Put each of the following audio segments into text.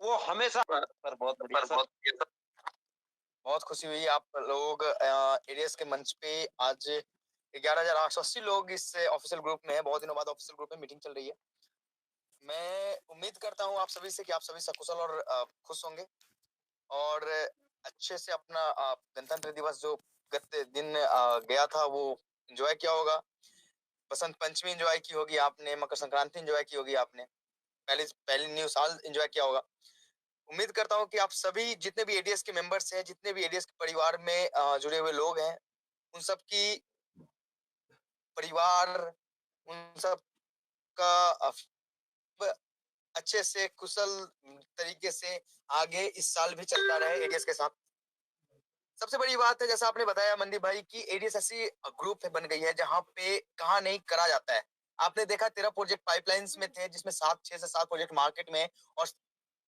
वो हमेशा पर बहुत बढ़िया सर। बहुत खुशी हुई आप लोग एडीएस के मंच पे आज 11,880 लोग इस ऑफिशियल ग्रुप में है। बहुत दिनों बाद ऑफिशियल ग्रुप में मीटिंग चल रही है। मैं उम्मीद करता हूँ आप सभी से कि आप सभी सकुशल और खुश होंगे और अच्छे से अपना गणतंत्र दिवस जो गत दिन गया था वो एंजॉय किया होगा। बसंत पंचमी एंजॉय की होगी आपने, मकर संक्रांति एंजॉय की होगी आपने, पहली न्यू साल एंजॉय किया होगा। उम्मीद करता हूँ कि आप सभी जितने भी एडीएस के मेंबर्स हैं, जितने भी एडीएस के परिवार में जुड़े हुए लोग हैं, उन सब की परिवार, उन सब का अच्छे से कुशल तरीके से आगे इस साल भी चलता रहे एडीएस के साथ। सबसे बड़ी बात है, जैसा आपने बताया मनदीप भाई, की एडीएस ऐसी ग्रुप बन गई है जहां पे कहा नहीं करा जाता है। आपने देखा 13 प्रोजेक्ट पाइपलाइंस में थे, जिसमें 6 से 7 प्रोजेक्ट मार्केट में और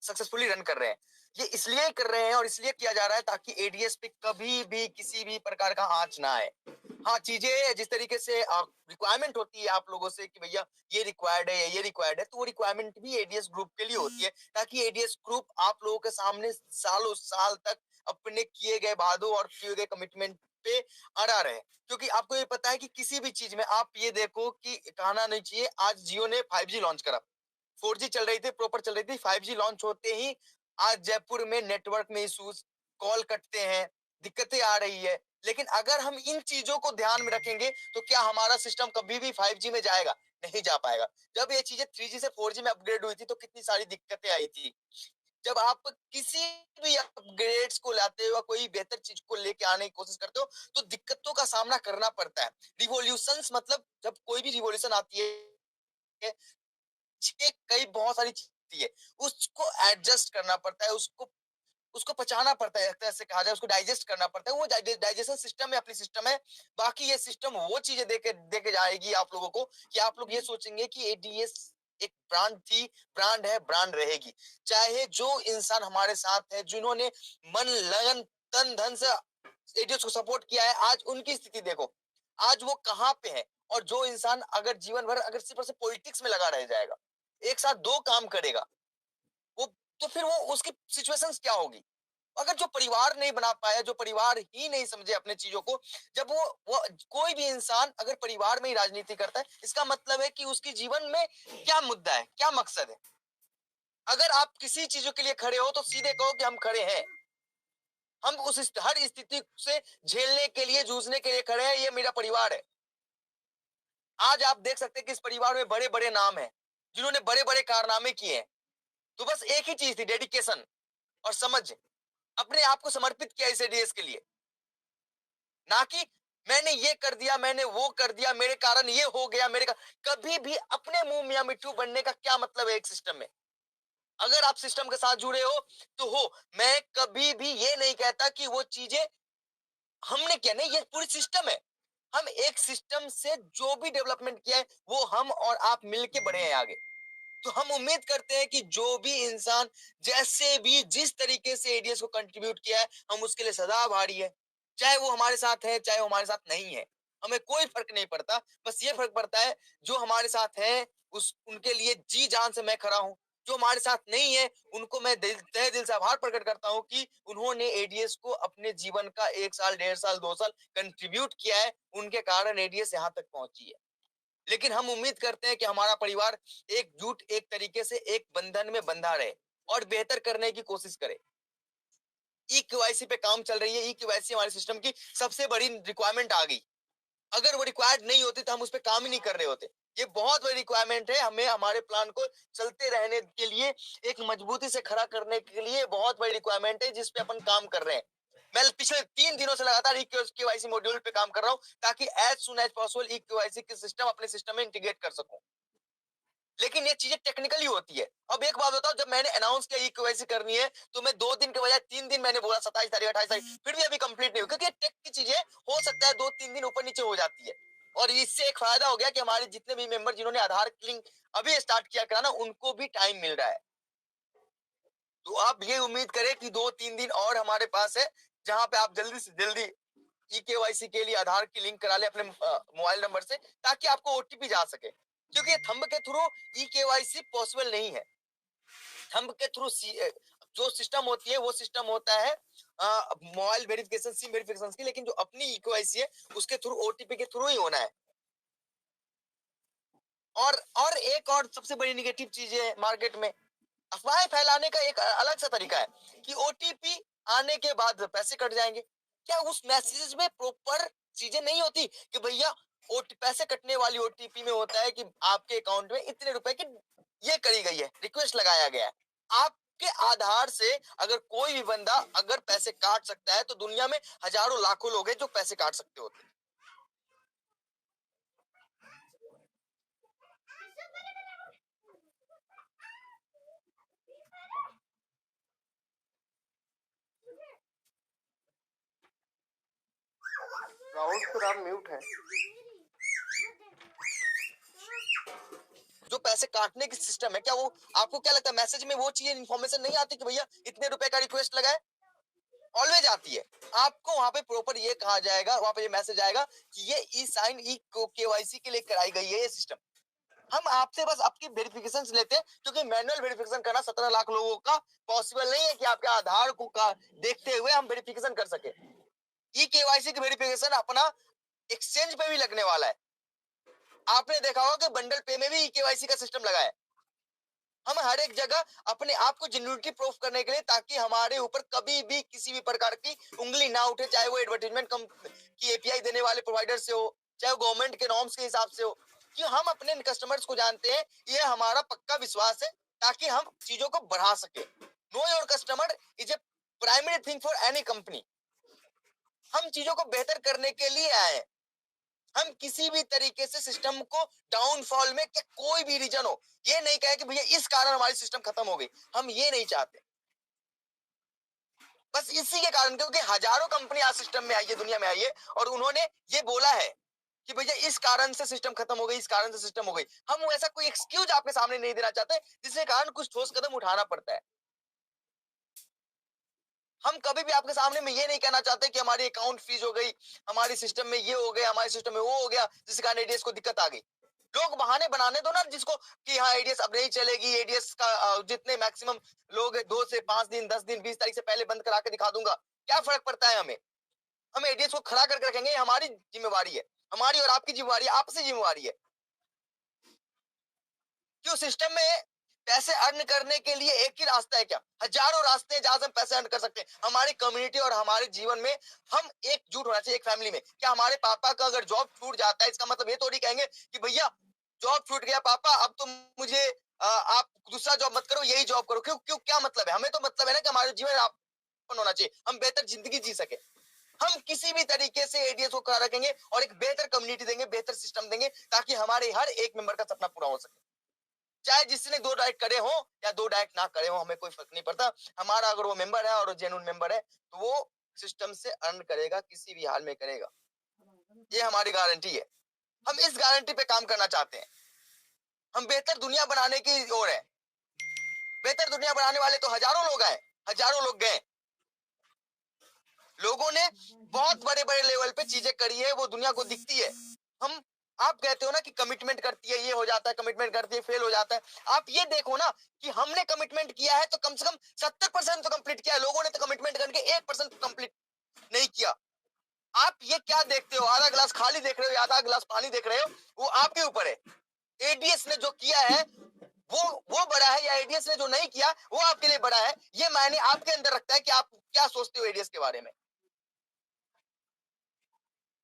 सक्सेसफुली रन कर रहे हैं। ये इसलिए कर रहे हैं और इसलिए किया जा रहा है ताकि एडीएस पे कभी भी किसी भी प्रकार का आंच ना आए। हाँ, चीजें जिस तरीके से रिक्वायरमेंट होती है आप लोगों से कि भैया ये रिक्वायर्ड है, ये रिक्वायर्ड है, तो वो रिक्वायरमेंट भी एडीएस ग्रुप के लिए होती है ताकि एडीएस ग्रुप आप लोगों के सामने सालों साल तक अपने किए गए वादों और किए गए कमिटमेंट पे अड़ा रहे। क्योंकि आपको ये पता है कि किसी भी चीज में आप ये देखो कि कहना नहीं चाहिए, आज जियो ने 5G लॉन्च करा, 4G चल रही थी, प्रॉपर चल रही थी, 5G लॉन्च होते ही आज जयपुर में नेटवर्क में इश्यूज, कॉल कटते हैं, दिक्कतें आ रही है। लेकिन अगर हम इन चीजों को ध्यान में रखेंगे तो क्या हमारा सिस्टम कभी भी 5G में जाएगा? नहीं जा पाएगा। जब ये चीजें 3G से 4G में अपग्रेड हुई थी तो कितनी सारी दिक्कतें आई थी। जब आप किसी भी अपग्रेड्स को लाते हो, कोई बेहतर चीज को लेके आने की कोशिश करते हो, तो दिक्कतों का सामना करना पड़ता है। रिवॉल्यूशंस मतलब जब कोई भी रिवॉल्यूशन आती है, कई बहुत सारी चीजें है, उसको एडजस्ट करना पड़ता है, उसको उसको पचाना पड़ता है, एक तरह से कहा जाए उसको डाइजेस्ट करना पड़ता है। वो डाइजेशन सिस्टम है, अपनी सिस्टम है। बाकी ये सिस्टम वो चीजें देके जाएगी आप लोगों को कि आप लोग ये सोचेंगे कि एडीएस एक ब्रांड थी, ब्रांड है, ब्रांड रहेगी। चाहे जो इंसान हमारे साथ है, जिन्होंने मन लगन तन धन से एडीएस को सपोर्ट किया है, आज उनकी स्थिति देखो, आज वो कहाँ पे है। और जो इंसान अगर जीवन भर अगर सिर्फ से पॉलिटिक्स में लगा रह जाएगा, एक साथ दो काम करेगा, वो तो फिर वो उसकी सिचुएशंस क्या होगी? अगर जो परिवार नहीं बना पाया, जो परिवार ही नहीं समझे अपने चीजों को, जब वो कोई भी इंसान अगर परिवार में ही राजनीति करता है, इसका मतलब है कि उसके जीवन में क्या मुद्दा है, क्या मकसद है। अगर आप किसी चीजों के लिए खड़े हो तो सीधे कहो कि हम खड़े हैं, हम उस हर स्थिति से झेलने के लिए, जूझने के लिए खड़े हैं, ये मेरा परिवार है। आज आप देख सकते हैं कि इस परिवार में बड़े बड़े नाम हैं, जिन्होंने बड़े बड़े कारनामे किए हैं। तो बस एक ही चीज थी, डेडिकेशन और समझ, अपने आप को समर्पित किया इस एडीएस के लिए। ना कि मैंने ये कर दिया, मैंने वो कर दिया, मेरे कारण ये हो गया, कभी भी अपने मुंह मियां मिट्टू बनने का क्या मतलब है एक सिस्टम में? अगर आप सिस्टम के साथ जुड़े हो तो हो। मैं कभी भी ये नहीं कहता कि वो चीजें हमने किया, नहीं, ये पूरी सिस्टम है। हम एक सिस्टम से जो भी डेवलपमेंट किया है वो हम और आप मिलके बढ़े हैं आगे। तो हम उम्मीद करते हैं कि जो भी इंसान जैसे भी जिस तरीके से एडीएस को कंट्रीब्यूट किया है, हम उसके लिए सदा आभारी है। चाहे वो हमारे साथ है, चाहे वो हमारे साथ नहीं है, हमें कोई फर्क नहीं पड़ता। बस ये फर्क पड़ता है जो हमारे साथ है उस उनके लिए जी जान से मैं खड़ा हूं। जो हमारे साथ नहीं है उनको मैं तहे दिल से आभार प्रकट करता हूं कि उन्होंने एडीएस को अपने जीवन का 1 साल, 1.5 साल, 2 साल कंट्रीब्यूट किया है। उनके कारण एडीएस यहाँ तक पहुंची है। लेकिन हम उम्मीद करते हैं कि हमारा परिवार एकजुट, एक तरीके से एक बंधन में बंधा रहे और बेहतर करने की कोशिश करे। ई केवाईसी पे काम चल रही है। ई केवाईसी हमारे सिस्टम की सबसे बड़ी रिक्वायरमेंट आ गई। अगर वो रिक्वायर्ड नहीं होती तो हम उस पर काम ही नहीं कर रहे होते। ये बहुत बड़ी रिक्वायरमेंट है, हमें हमारे प्लान को चलते रहने के लिए, एक मजबूती से खड़ा करने के लिए बहुत बड़ी रिक्वायरमेंट है जिस पे अपन काम कर रहे हैं। मैं पिछले 3 दिनों से लगातार ई केवाईसी मॉड्यूल पे काम कर रहा हूं ताकि as soon as possible e KYC की सिस्टम अपने सिस्टम में इंटीग्रेट कर सकूं। लेकिन ये चीजें टेक्निकली होती है। अब एक बात बताओ, जब मैंने अनाउंस किया ई केवाईसी करनी है तो मैं 2 दिन के बजाय 3 दिन मैंने बोला, 27 तारीख, 28 तारीख, फिर भी अभी कंप्लीट नहीं हुई, क्योंकि टेक की चीजें हो सकता है 2-3 दिन ऊपर नीचे हो जाती है। और इससे एक फायदा हो गया कि हमारे जितने भी मेंबर जिन्होंने आधार लिंक अभी स्टार्ट किया कराना, उनको भी टाइम मिल रहा है। तो आप ये उम्मीद करें कि 2-3 दिन और हमारे पास है, जहां पे आप जल्दी से जल्दी ई केवाईसी के लिए आधार की लिंक करा ले अपने मोबाइल नंबर से, ताकि आपको ओटीपी जा सके। क्योंकि थंब के थ्रू ई केवाईसी पॉसिबल नहीं है। थंब के थ्रू जो सिस्टम होती है वो सिस्टम होता है मोबाइल वेरिफिकेशन, सिम वेरिफिकेशन की, लेकिन जो अपनी ईकेवाईसी है उसके थ्रू ओटीपी के थ्रू ही होना है। और एक और सबसे बड़ी निगेटिव चीज है मार्केट में, अफवाहें फैलाने का एक अलग सा तरीका है कि ओटीपी आने के बाद पैसे कट जाएंगे। क्या उस मैसेज में प्रॉपर चीजें नहीं होती कि भैया पैसे कटने वाली ओटीपी में होता है कि आपके अकाउंट में इतने रुपए की ये करी गई है, रिक्वेस्ट लगाया गया है। आपके आधार से अगर कोई भी बंदा अगर पैसे काट सकता है तो दुनिया में हजारों लाखों लोग हैं जो पैसे काट सकते होते हैं। राहुल सर आप म्यूट है। जो पैसे काटने की सिस्टम है, क्या वो आपको क्या लगता है मैसेज में वो चीज इन्फॉर्मेशन नहीं आती कि भैया इतने रुपए का रिक्वेस्ट लगा है? ऑलवेज आती है। आपको वहां पे प्रॉपर ये कहा जाएगा, वहां पे ये मैसेज आएगा कि ये ई साइन ई केवाईसी के लिए कराई गई है ये सिस्टम। हम आपसे बस आपकी वेरिफिकेशन लेते हैं क्योंकि मैनुअल वेरिफिकेशन करना 17 लाख लोगों का पॉसिबल नहीं है कि आपके आधार को देखते हुए हम वेरिफिकेशन कर सके। ई केवाईसी की वेरिफिकेशन अपना एक्सचेंज पे भी लगने वाला है। आपने देखा होगा कि बंडल पे में भी ई केवाईसी का सिस्टम लगा है। हम हर एक जगह अपने आप को जेन्युइनिटी प्रूफ करने के लिए, ताकि हमारे ऊपर कभी भी किसी भी प्रकार की उंगली ना उठे, चाहे वो एडवर्टाइजमेंट की एपीआई देने वाले प्रोवाइडर से हो, चाहे वो गवर्नमेंट के नॉर्म्स के हिसाब से हो, कि हम अपने कस्टमर्स को जानते हैं, ये हमारा पक्का विश्वास है ताकि हम चीजों को बढ़ा सके। Know your customer is a primary thing for any company. हम चीजों को बेहतर करने के लिए आए हैं। हम किसी भी तरीके से सिस्टम को डाउनफॉल में क्या कोई भी रीजन हो, ये नहीं कहे कि भैया इस कारण हमारी सिस्टम खत्म हो गई, हम ये नहीं चाहते। बस इसी के कारण, क्योंकि हजारों कंपनी आज सिस्टम में आई है, दुनिया में आई है, और उन्होंने ये बोला है कि भैया इस कारण से सिस्टम खत्म हो गई, इस कारण से सिस्टम हो गई। हम ऐसा कोई एक्सक्यूज आपके सामने नहीं देना चाहते जिसके कारण कुछ ठोस कदम उठाना पड़ता है। हम कभी भी आपके सामने में ये नहीं कहना चाहते कि हमारी अकाउंट फ्रीज हो गई, हमारी सिस्टम में ये हो गया, हमारे सिस्टम में वो हो गया, जिसके कारण एडीएस को दिक्कत आ गई। लोग बहाने बनाने दो ना जिसको कि हाँ एडीएस अब नहीं चलेगी, एडीएस का जितने मैक्सिमम लोग 2 से 5 दिन, 10 दिन, 20 तारीख से पहले बंद करा के दिखा दूंगा। क्या फर्क पड़ता है हमें? हम एडीएस को खड़ा करके रखेंगे, हमारी जिम्मेवारी है, हमारी और आपकी जिम्मेवारी है, आपसी जिम्मेवारी है। क्यों सिस्टम में पैसे अर्न करने के लिए एक ही रास्ता है क्या? हजारों रास्ते हैं जहां से हम पैसे अर्न कर सकते हैं। हमारी कम्युनिटी और हमारे जीवन में हम एकजुट होना चाहिए, एक फैमिली में। क्या हमारे पापा का अगर जॉब छूट जाता है, इसका मतलब ये थोड़ी कहेंगे कि भैया जॉब छूट गया पापा, अब तो मुझे आप दूसरा जॉब मत करो, यही जॉब करो। क्यों क्यों क्या मतलब है? हमें तो मतलब है ना कि हमारे जीवन यापन होना चाहिए, हम बेहतर जिंदगी जी सके। हम किसी भी तरीके से एडीएस को खड़ा रखेंगे और एक बेहतर कम्युनिटी देंगे, बेहतर सिस्टम देंगे, ताकि हमारे हर एक मेंबर का सपना पूरा हो सके। चाहे जिसने 2 डाइट करे हो या 2 डाइट ना करे हो, हमें कोई फर्क नहीं पड़ता। हमारा अगर वो मेंबर है और जेन्युइन मेंबर है तो वो सिस्टम से अर्न करेगा, किसी भी हाल में करेगा। ये हमारी गारंटी है। हम इस गारंटी पे काम करना चाहते हैं। हम बेहतर दुनिया बनाने की ओर है। बेहतर दुनिया बनाने वाले तो हजारों लोग आए, हजारों लोग गए। लोगों ने बहुत बड़े बड़े लेवल पे चीजें करी है, वो दुनिया को दिखती है। हम आप कहते हो ना कि कमिटमेंट करती है, ये हो जाता है, कमिटमेंट करती है, फेल हो जाता है। आप ये देखो ना कि हमने कमिटमेंट किया है तो कम से कम 70% तो कंप्लीट किया है। लोगों ने तो कमिटमेंट करके 1% कंप्लीट नहीं किया। आप ये क्या देखते हो? आधा गिलास खाली देख रहे हो या आधा गिलास पानी देख रहे हो, वो आपके ऊपर है। एडीएस ने जो किया है वो बड़ा है, या एडीएस ने जो नहीं किया वो आपके लिए बड़ा है, ये मायने आपके अंदर रखता है कि आप क्या सोचते हो एडीएस के बारे में।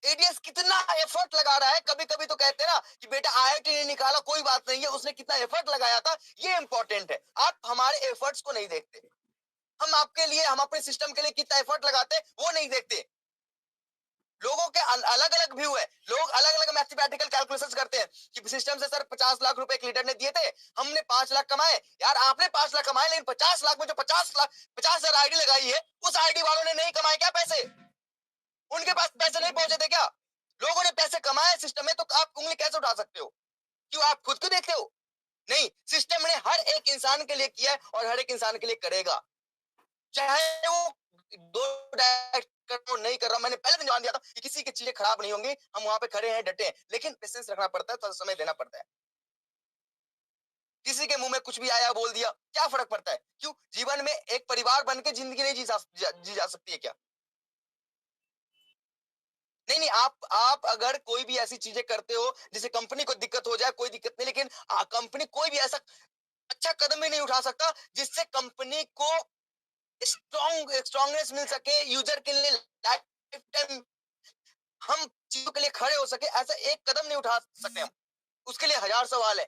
एडीएस कितना एफर्ट लगा रहा है। कभी कभी तो कहते हैं ना कि बेटा आईआईटी ने निकाला, कोई बात नहीं है, उसने कितना एफर्ट लगाया था, ये इंपॉर्टेंट है। आप हमारे एफर्ट्स को नहीं देखते। हम आपके लिए, हम अपने सिस्टम के लिए कितना एफर्ट लगाते हैं वो नहीं देखते। लोगों के अलग अलग व्यू है, लोग अलग अलग मैथमेटिकल कैलकुलेशंस करते हैं कि सिस्टम से सर 50 लाख रुपए एक लीडर ने दिए थे, हमने 5 लाख कमाए। यार आपने 5 लाख कमाए, लेकिन 50 लाख में जो 50,000 आईडी लगाई है, उस आईडी वालों ने नहीं कमाए क्या पैसे? उनके पास पैसे नहीं पहुंचे थे क्या? लोगों ने पैसे कमाए सिस्टम में, तो आप उंगली कैसे उठा सकते हो? क्यों आप खुद को देखते हो? नहीं, सिस्टम ने हर एक इंसान के लिए किया है और हर एक इंसान के लिए करेगा, चाहे वो 2 डायरेक्ट कर नहीं कर रहा। मैंने पहले दिन जान दिया था कि किसी की चीजें खराब नहीं होंगी, हम वहां पे खड़े हैं, डटे हैं, लेकिन पेशेंस रखना पड़ता है, थोड़ा समय देना पड़ता है। किसी के मुंह में कुछ भी आया बोल दिया, क्या फर्क पड़ता है? क्यों? जीवन में एक परिवार बन के जिंदगी नहीं जी जा सकती है क्या? नहीं नहीं, आप अगर कोई भी ऐसी चीजें करते हो जिससे कंपनी को दिक्कत हो जाए, कोई दिक्कत नहीं, लेकिन कंपनी कोई भी ऐसा अच्छा कदम भी नहीं उठा सकता जिससे कंपनी को स्ट्रॉन्गनेस मिल सके, यूजर के लिए लाइफ टाइम हम चीजों के लिए खड़े हो सके, ऐसा एक कदम नहीं उठा सकते हम। उसके लिए हजार सवाल है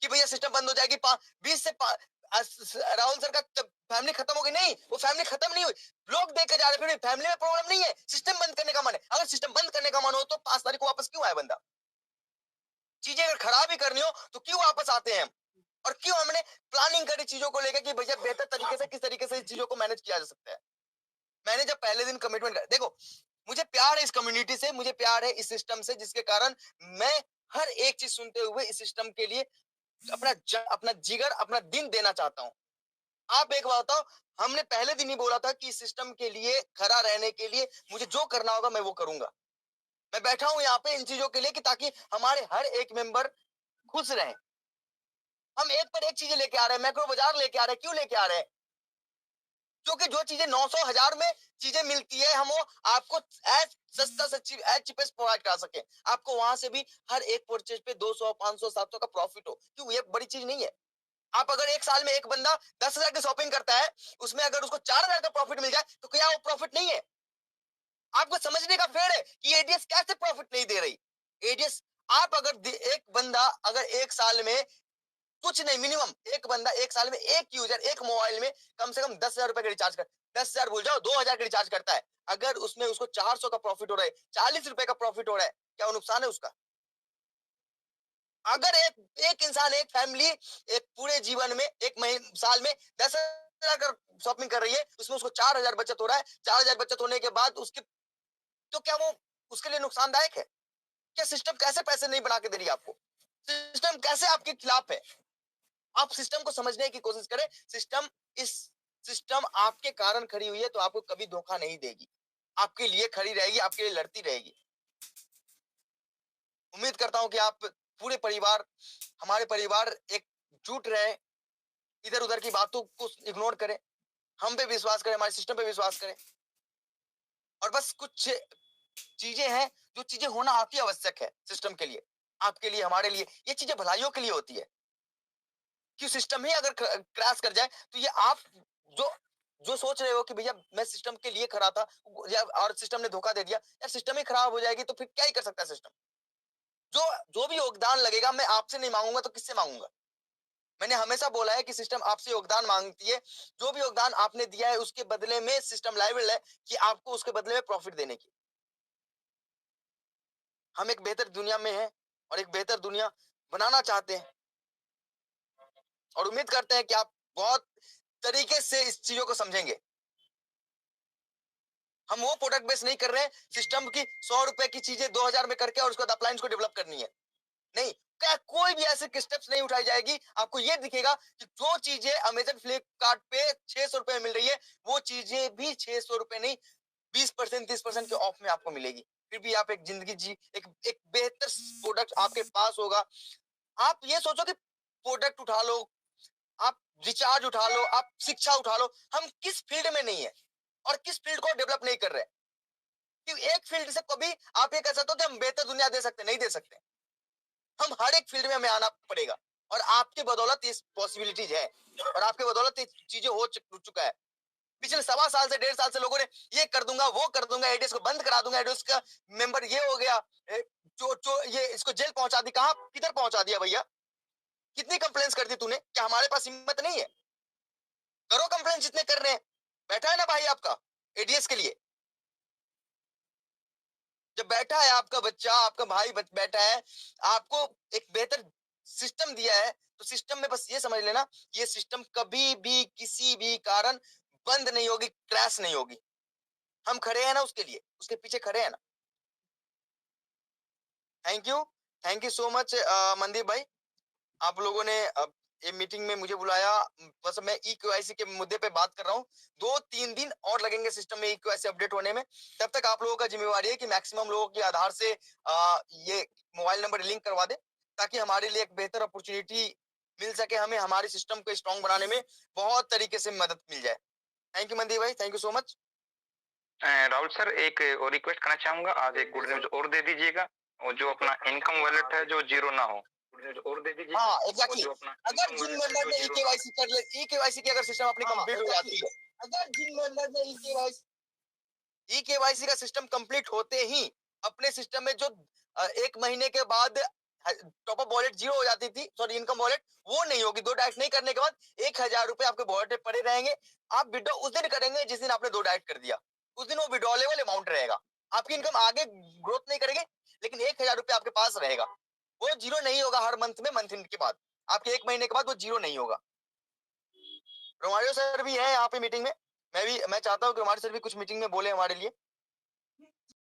कि भैया सिस्टम बंद हो जाएगी, 20 से राहुल सर का फैमिली खत्म हो गई, नहीं, वो फैमिली खत्म नहीं हुई, लोग देख के जा रहे, फिर फैमिली में प्रॉब्लम नहीं है, सिस्टम बंद करने का मन है। अगर सिस्टम बंद करने का मन हो तो 5 तारीख को वापस क्यों आए बंदा? चीजें अगर खराब ही करनी हो तो क्यों वापस आते हैं हम? और क्यों हमने प्लानिंग करी चीजों को लेकर कि भैया बेहतर तरीके से किस तरीके से चीजों को मैनेज किया जा सकता है। मैंने जब पहले दिन कमिटमेंट कर, देखो, मुझे प्यार है इस कम्युनिटी से, मुझे प्यार है इस सिस्टम से, जिसके कारण मैं हर एक चीज सुनते हुए इस सिस्टम के लिए अपना जिगर, अपना दिन देना चाहता हूँ। आप एक बात बताओ, हमने पहले दिन ही बोला था कि इस सिस्टम के लिए खड़ा रहने के लिए मुझे जो करना होगा मैं वो करूंगा। मैं बैठा हूं यहाँ पे इन चीजों के लिए कि ताकि हमारे हर एक मेंबर खुश रहे। हम एक पर एक चीजें लेके आ रहे हैं, मैक्रो बाजार लेके आ रहे हैं, क्यों लेके आ रहे हैं? क्योंकि जो चीजें 900 1000 में चीजें मिलती है, हम वो आपको एज सस्ता से एज चीपेस्ट प्रोवाइड करा सके, आपको वहां से भी हर एक परचेज पे 200 500 700 का प्रॉफिट हो। क्यों? ये बड़ी चीज नहीं है। आप अगर एक साल में एक बंदा 10,000 की शॉपिंग करता है, उसमें अगर उसको 4,000 का प्रॉफिट मिल जाए तो क्या वो प्रॉफिट नहीं है? आपको समझने का फेर है कि एडीएस कैसे प्रॉफिट नहीं दे रही। एडीएस, आप अगर एक बंदा अगर एक साल में कुछ नहीं, मिनिमम एक बंदा एक साल में एक यूजर एक मोबाइल में कम से कम 10,000 रुपए का रिचार्ज कर, 10,000 भूल जाओ, 2,000 का रिचार्ज करता है, अगर उसमें उसको 400 का प्रॉफिट हो रहा है, 40 रुपए का प्रॉफिट हो रहा है, क्या वो नुकसान है उसका? अगर एक एक इंसान, एक फैमिली एक पूरे जीवन में एक महीने साल में 10,000 का शॉपिंग कर रही है, उसमें उसको 4,000 बचत हो रहा है, 4,000 बचत होने के बाद उसके, तो क्या वो उसके लिए नुकसानदायक है? क्या सिस्टम कैसे पैसे नहीं बना के दे रही है आपको? सिस्टम कैसे आपके खिलाफ है? आप सिस्टम को समझने की कोशिश करें। इस सिस्टम आपके कारण खड़ी हुई है तो आपको कभी धोखा नहीं देगी, आपके लिए खड़ी रहेगी, आपके लिए लड़ती रहेगी। उम्मीद करता हूं कि आप पूरे परिवार, हमारे परिवार एकजुट रहे, इधर उधर की बातों को इग्नोर करें, हम पे विश्वास करें, हमारे सिस्टम पे विश्वास करें। और बस कुछ चीजें हैं जो चीजें होना अति आवश्यक है सिस्टम के लिए, आपके लिए, हमारे लिए, ये चीजें भलाइयों के लिए होती है। कि सिस्टम ही अगर क्रैश कर जाए तो ये आप जो जो सोच रहे हो कि भैया मैं सिस्टम के लिए खड़ा था या और सिस्टम ने धोखा दे दिया, यार सिस्टम ही खराब हो जाएगी तो फिर क्या ही कर सकता है सिस्टम? जो जो भी योगदान लगेगा मैं आपसे नहीं मांगूंगा तो किससे मांगूंगा? मैंने हमेशा बोला है कि सिस्टम आपसे योगदान मांगती है, जो भी योगदान आपने दिया है उसके बदले में सिस्टम लायबल है कि आपको उसके बदले में प्रॉफिट देने की। हम एक बेहतर दुनिया में हैं और एक बेहतर दुनिया बनाना चाहते हैं और उम्मीद करते हैं कि आप बहुत तरीके से इस चीजों को समझेंगे। हम वो प्रोडक्ट बेस नहीं कर रहे हैं सिस्टम की 100 रुपए की चीजें 2,000 में करके और उसके बाद अप्लायंस को डेवलप करनी है, नहीं। क्या कोई भी ऐसे स्टेप्स नहीं उठाई जाएगी? आपको ये दिखेगा कि जो चीजें अमेजन फ्लिपकार्ट पे 600 रुपए में मिल रही है वो चीजें भी 600 रुपए नहीं, 20% 30% के ऑफ में आपको मिलेगी। फिर भी आप एक जिंदगी जी, एक बेहतर प्रोडक्ट आपके पास होगा। आप ये सोचो कि प्रोडक्ट उठा लो, आप रिचार्ज उठा लो, आप शिक्षा उठा लो, हम किस फील्ड में नहीं है और किस फील्ड को डेवलप नहीं कर रहे? कि एक फील्ड से कभी आप ये कह सकते हो कि हम बेहतर दुनिया दे सकते, नहीं दे सकते। हम हर एक फील्ड में हमें आना पड़ेगा और आपके बदौलत ये पॉसिबिलिटीज है और आपके बदौलत ये चीजें हो चुका है। पिछले 1.25 साल से 1.5 साल से लोगों ने ये कर दूंगा वो कर दूंगा, एडीएस को बंद करा दूंगा, एडीएस का मेंबर ये हो गया, जो ये इसको जेल पहुंचा दी, कहां किधर पहुंचा दिया भैया? कितनी कंप्लेंट्स कर दी तूने? क्या हमारे पास हिम्मत नहीं है? करो कंप्लेंट जितने कर रहे हैं, बैठा है ना भाई आपका एडीएस के लिए, जब बैठा है आपका बच्चा, आपका भाई बैठा है, आपको एक बेहतर सिस्टम दिया है, तो सिस्टम में बस ये समझ लेना, ये सिस्टम कभी भी किसी भी कारण बंद नहीं होगी, क्रैश नहीं होगी। हम खड़े हैं ना उसके लिए, उसके पीछे खड़े हैं ना। Thank you, thank you so much Mandeep भाई, आप लोगों ने ये मीटिंग में मुझे बुलाया। बस मैं ई केवाईसी के मुद्दे पे बात कर रहा हूँ। 2-3 दिन और लगेंगे सिस्टम में ई केवाईसी अपडेट होने में। तब तक आप लोगों का जिम्मेवारी है कि मैक्सिमम लोगों के आधार से ये मोबाइल नंबर लिंक करवा दे, ताकि हमारे लिए एक बेहतर अपॉर्चुनिटी मिल सके, हमें हमारे सिस्टम को स्ट्रांग बनाने में बहुत तरीके से मदद मिल जाए। थैंक यू मनदीप भाई, thank you so much. Rahul sir, एक और रिक्वेस्ट करना चाहूंगा, आज एक गुड न्यूज और दे दीजिएगा, और जो अपना इनकम वॉलेट है जो जीरो ना हो, गुड न्यूज और दे दीजिएगा। हाँ एग्जैक्टली, जो अपना अगर जिन मेंबर ने ई-केवाईसी कर ले, ई-केवाईसी की अगर सिस्टम अपनी कंप्लीट हो जाती है, अगर जिन मेंबर ने ई-केवाईसी का सिस्टम कंप्लीट होते ही अपने सिस्टम में जो 1 महीने के बाद टॉप अप वॉलेट जीरो हो जाती थी, सॉरी इनकम वॉलेट, वो नहीं होगी। 2 डाइट नहीं करने के बाद 1000 रुपए आपके वॉलेट में पड़े रहेंगे। आप विड्रॉ उस दिन करेंगे जिस दिन आपने 2 डाइट कर दिया, उस दिन वो विड्रॉलेबल अमाउंट रहेगा। आपकी इनकम आगे ग्रोथ नहीं करेगी, लेकिन 1000 रुपए आपके पास रहेगा, वो जीरो नहीं होगा। हर मंथ में, मंथ एंड के बाद आपके 1 महीने के बाद वो जीरो नहीं होगा। रोमारियो सर भी है यहाँ पे मीटिंग में, मैं चाहता हूँ कि रोमारियो सर भी कुछ मीटिंग में बोले हमारे लिए।